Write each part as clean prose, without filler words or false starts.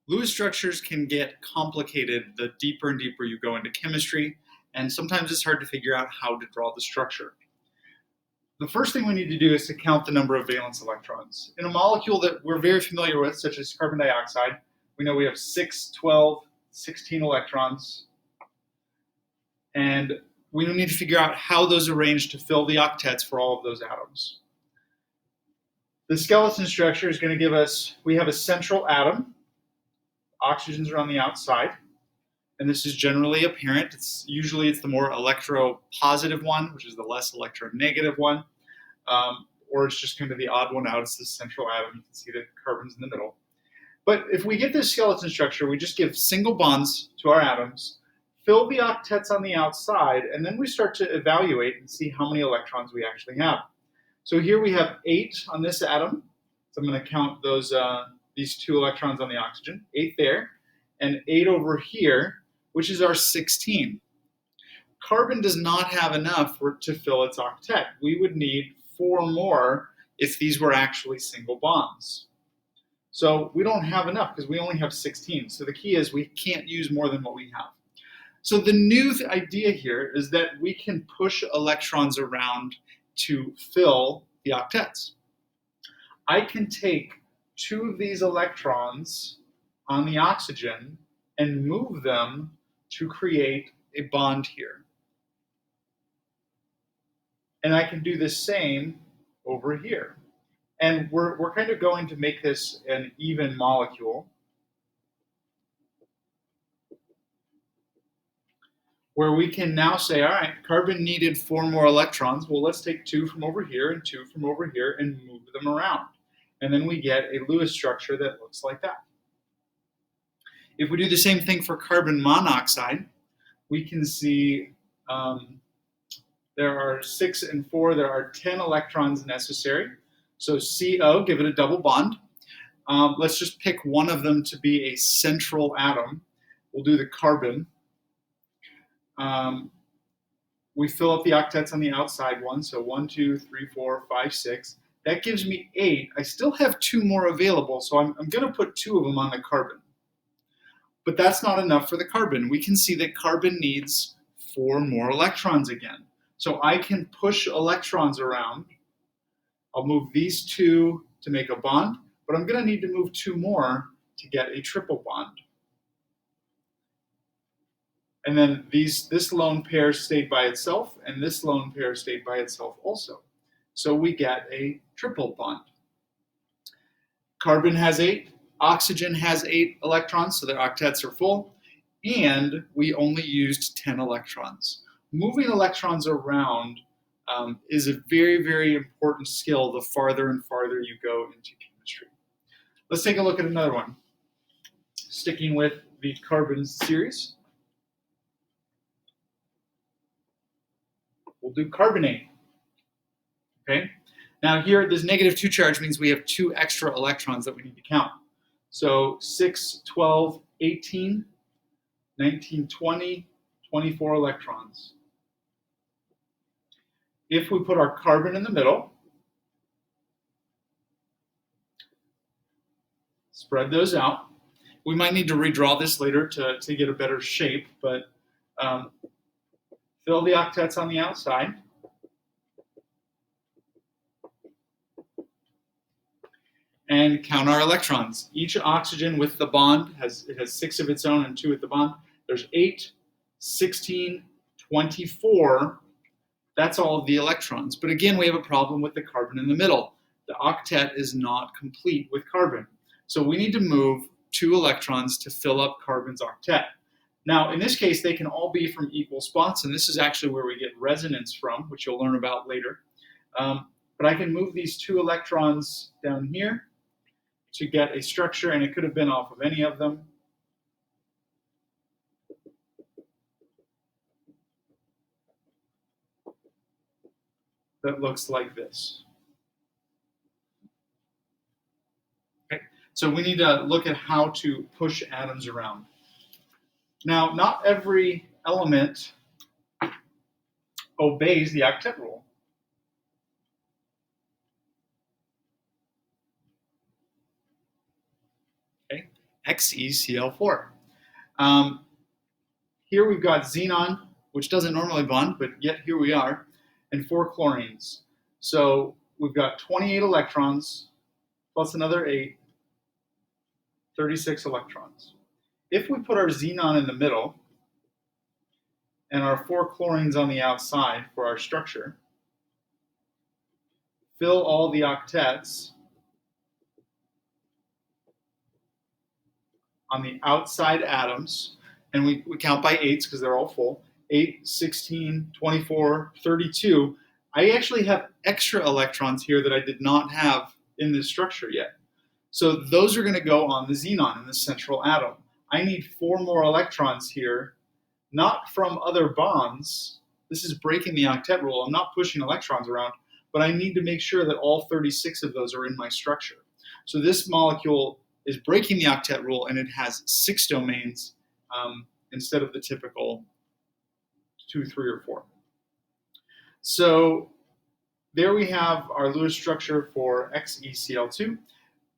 Lewis structures can get complicated the deeper and deeper you go into chemistry, and sometimes it's hard to figure out how to draw the structure. The first thing we need to do is to count the number of valence electrons. In a molecule that we're very familiar with, such as carbon dioxide, we know we have 6, 12, 16 electrons, and we need to figure out how those arrange to fill the octets for all of those atoms. The skeleton structure is going to give us, we have a central atom, oxygens are on the outside, and this is generally apparent. Usually it's the more electropositive one, which is the less electronegative one, or it's just kind of the odd one out. It's the central atom. You can see the carbon's in the middle. But if we get this skeleton structure, we just give single bonds to our atoms, fill the octets on the outside, and then we start to evaluate and see how many electrons we actually have. So here we have 8 on this atom. So I'm going to count those these 2 electrons on the oxygen, 8 there, and 8 over here, which is our 16. Carbon does not have enough to fill its octet. We would need 4 more if these were actually single bonds. So we don't have enough because we only have 16. So the key is we can't use more than what we have. So the new idea here is that we can push electrons around to fill the octets. I can take 2 of these electrons on the oxygen and move them to create a bond here. And I can do the same over here. And we're kind of going to make this an even molecule, where we can now say, all right, carbon needed 4 more electrons. Well, let's take 2 from over here and 2 from over here and move them around. And then we get a Lewis structure that looks like that. If we do the same thing for carbon monoxide, we can see there are 6 and 4, there are 10 electrons necessary. So CO, give it a double bond. Let's just pick one of them to be a central atom. We'll do the carbon. We fill up the octets on the outside one, so 1, 2, 3, 4, 5, 6. That gives me 8. I still have 2 more available, so I'm going to put 2 of them on the carbon. But that's not enough for the carbon. We can see that carbon needs 4 more electrons again. So I can push electrons around. I'll move these 2 to make a bond, but I'm going to need to move 2 more to get a triple bond. And then this lone pair stayed by itself, and this lone pair stayed by itself also. So we get a triple bond. Carbon has 8, oxygen has 8 electrons, so their octets are full, and we only used 10 electrons. Moving electrons around is a very, very important skill the farther and farther you go into chemistry. Let's take a look at another one. Sticking with the carbon series, we'll do carbonate. Okay. Now here, this -2 charge means we have 2 extra electrons that we need to count. So 6, 12, 18, 19, 20, 24 electrons. If we put our carbon in the middle, spread those out. We might need to redraw this later to get a better shape, but fill the octets on the outside. And count our electrons. Each oxygen with the bond has 6 of its own and 2 with the bond. There's 8, 16, 24. That's all of the electrons. But again, we have a problem with the carbon in the middle. The octet is not complete with carbon. So we need to move 2 electrons to fill up carbon's octet. Now, in this case, they can all be from equal spots, and this is actually where we get resonance from, which you'll learn about later. But I can move these 2 electrons down here to get a structure, and it could have been off of any of them. That looks like this. Okay, so we need to look at how to push atoms around. Now, not every element obeys the octet rule. Okay, XeCl4. Here we've got xenon, which doesn't normally bond, but yet here we are, and 4 chlorines. So we've got 28 electrons plus another 8, 36 electrons. If we put our xenon in the middle and our 4 chlorines on the outside for our structure, fill all the octets on the outside atoms, and we count by 8s because they're all full. 8, 16, 24, 32. I actually have extra electrons here that I did not have in this structure yet. So those are going to go on the xenon in the central atom. I need 4 more electrons here, not from other bonds. This is breaking the octet rule. I'm not pushing electrons around, but I need to make sure that all 36 of those are in my structure. So this molecule is breaking the octet rule, and it has 6 domains instead of the typical 2, 3, or 4. So there we have our Lewis structure for XeCl2.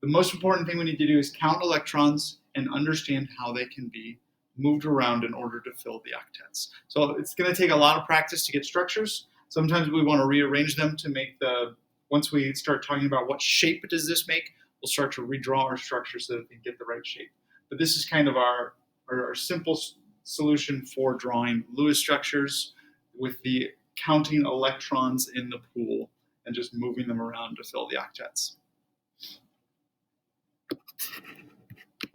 The most important thing we need to do is count electrons and understand how they can be moved around in order to fill the octets. So it's going to take a lot of practice to get structures. Sometimes we want to rearrange them to make once we start talking about what shape does this make, we'll start to redraw our structure so that we get the right shape. But this is kind of our simple solution for drawing Lewis structures with the counting electrons in the pool and just moving them around to fill the octets.